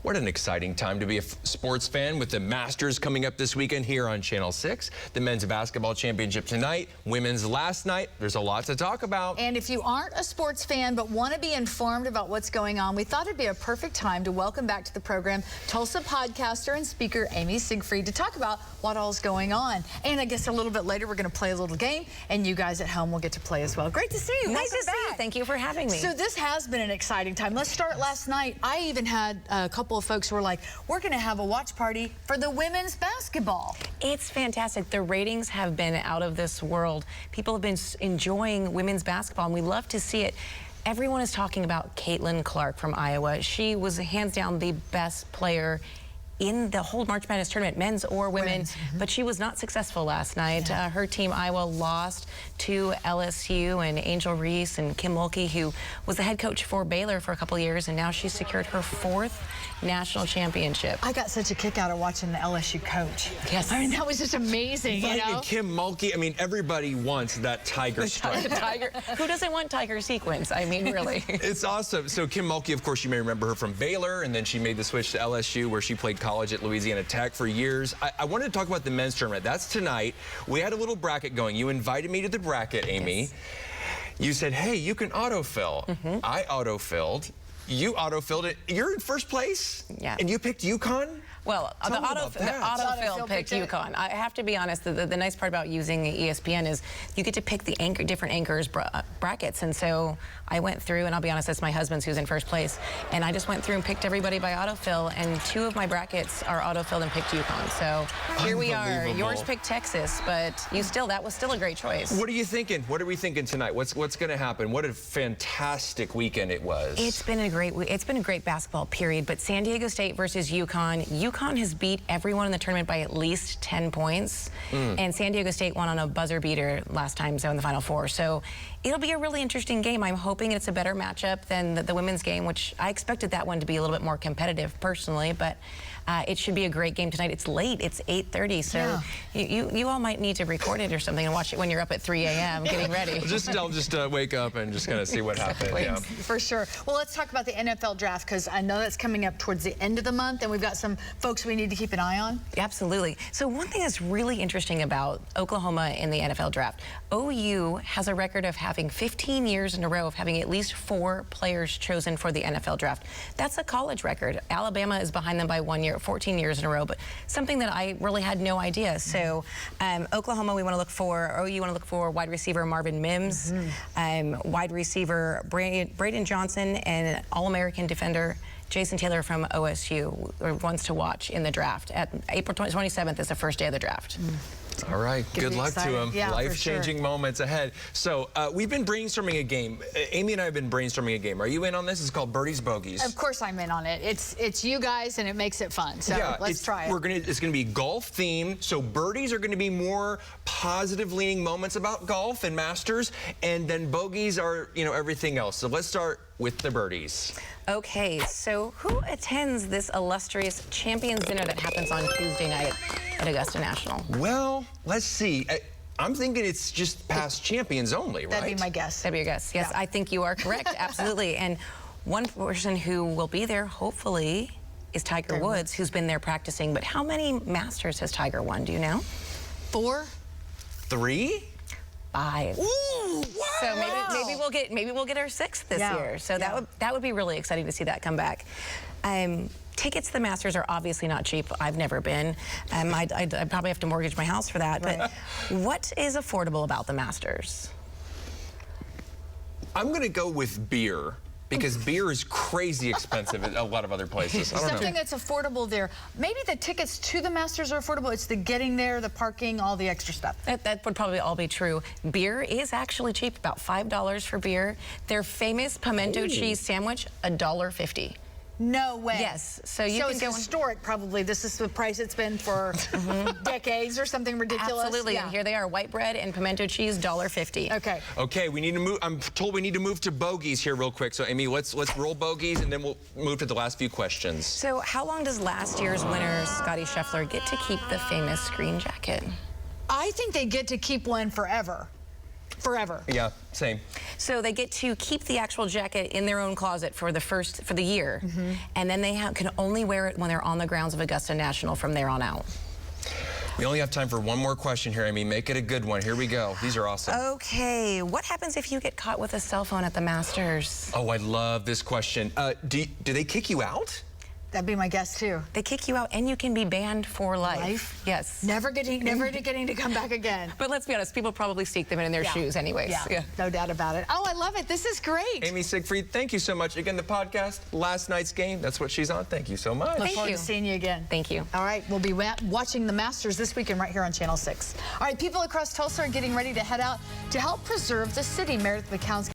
What an exciting time to be a sports fan with the Masters coming up this weekend here on Channel 6. The men's basketball championship tonight, women's last night. There's a lot to talk about. And if you aren't a sports fan but want to be informed about what's going on, we thought it'd be a perfect time to welcome back to the program Tulsa podcaster and speaker Amy Siegfried to talk about what all's going on. And I guess a little bit later we're going to play a little game, and you guys at home will get to play as well. Great to see you. Nice to see you. Thank you for having me. So this has been an exciting time. Let's start last night. I even had a couple of folks who were like, we're going to have a watch party for the women's basketball. It's fantastic. The ratings have been out of this world. People have been enjoying women's basketball, and we love to see it. Everyone is talking about Caitlin Clark from Iowa. She was hands down the best player in the whole March Madness tournament, men's or women, but she was not successful last night. Her team, Iowa, lost to LSU, and Angel Reese and Kim Mulkey, who was the head coach for Baylor for a couple years, and now she's secured her 4th national championship. I got such a kick out of watching the LSU coach. Yes. I mean, that was just amazing, Right, you know? and Kim Mulkey, I mean, everybody wants that tiger stripe. Tiger. Who doesn't want tiger sequins? I mean, really. It's awesome. So Kim Mulkey, of course, you may remember her from Baylor, and then she made the switch to LSU, where she played college at Louisiana Tech for years. I wanted to talk about the men's tournament. That's tonight. We had a little bracket going. You invited me to the bracket, Amy. Yes. You said, hey, you can autofill. I autofilled. You autofilled it. You're in first place? Yeah. And you picked UConn? Well, the autofill picked UConn. I have to be honest, the nice part about using ESPN is you get to pick the different anchors brackets, and so I went through, and I'll be honest, that's my husband's who's in first place, and I just went through and picked everybody by autofill, and 2 of my brackets are autofilled and picked UConn. So here we are. Yours picked Texas, but that was still a great choice. What are you thinking? What are we thinking tonight? What's going to happen? What a fantastic weekend it was. It's been a great basketball period, but San Diego State versus UConn. UConn has beat everyone in the tournament by at least 10 points, and San Diego State won on a buzzer beater last time, so in the Final Four. So it'll be a really interesting game. I'm hoping it's a better matchup than the women's game, which I expected that one to be a little bit more competitive personally, but it should be a great game tonight. It's late. It's 8:30, so you all might need to record it or something and watch it when you're up at 3 a.m. getting ready. I'll just wake up and just kind of see what happens. Yeah. For sure. Well, let's talk about the NFL draft, because I know that's coming up towards the end of the month, and we've got some folks we need to keep an eye on. Absolutely. So one thing that's really interesting about Oklahoma in the NFL draft, OU has a record of having 15 years in a row of having at least 4 players chosen for the NFL draft. That's a college record. Alabama is behind them by 1 year, 14 years in a row, but something that I really had no idea. So Oklahoma, we want to look for, OU want to look for wide receiver Marvin Mims, wide receiver Braden Johnson, and All-American defender Jason Taylor from OSU wants to watch in the draft. At April 27th is the first day of the draft. All right, good luck to him. Yeah, life-changing moments ahead. So we've been brainstorming a game. Amy and I have been brainstorming a game. Are you in on this? It's called Birdies Bogeys. Of course I'm in on it. It's you guys, and it makes it fun. So yeah, let's try it. It's gonna be golf themed. So birdies are gonna be more positive leaning moments about golf and Masters, and then bogeys are, you know, everything else. So let's start with the birdies. Okay, so who attends this illustrious Champions Dinner that happens on Tuesday night at Augusta National? Well, let's see. I'm thinking it's just past champions only, right? That'd be my guess. That'd be your guess. Yes, yeah. I think you are correct. Absolutely. And one person who will be there, hopefully, is Tiger Woods, who's been there practicing. But how many Masters has Tiger won? Do you know? 4? 3? 5. Ooh, wow. So maybe we'll get our 6th this year. So that would be really exciting to see that come back. Tickets to the Masters are obviously not cheap. I've never been. I'd probably have to mortgage my house for that. But what is affordable about the Masters? I'm going to go with beer, because beer is crazy expensive at a lot of other places. I don't Something know. that's affordable there. Maybe the tickets to the Masters are affordable. It's the getting there, the parking, all the extra stuff. That would probably all be true. Beer is actually cheap, about $5 for beer. Their famous pimento cheese sandwich, $1.50. No way. Yes. So it's historic, probably. This is the price it's been for decades or something ridiculous. Absolutely. Yeah. And here they are, white bread and pimento cheese, $1.50. Okay. Okay, we need to move. I'm told we need to move to bogeys here real quick. So, Amy, let's roll bogeys, and then we'll move to the last few questions. So how long does last year's winner, Scotty Scheffler, get to keep the famous green jacket? I think they get to keep one forever. forever. Yeah, same. So they get to keep the actual jacket in their own closet for the year, and then they can only wear it when they're on the grounds of Augusta National from there on out. We only have time for one more question here, Amy. Make it a good one. Here we go. These are awesome. Okay, what happens if you get caught with a cell phone at the Masters? Oh, I love this question. Do they kick you out? That'd be my guess too. They kick you out, and you can be banned for life. Yes. Never getting to come back again. But let's be honest, people probably sneak them in their shoes anyways. Yeah, no doubt about it. Oh, I love it. This is great. Amy Siegfried, thank you so much. Again, the podcast, last night's game, that's what she's on. Thank you so much. Look Thank forward you. to seeing you again. Thank you. All right, we'll be watching the Masters this weekend right here on Channel 6. All right, people across Tulsa are getting ready to head out to help preserve the city. Meredith McCown's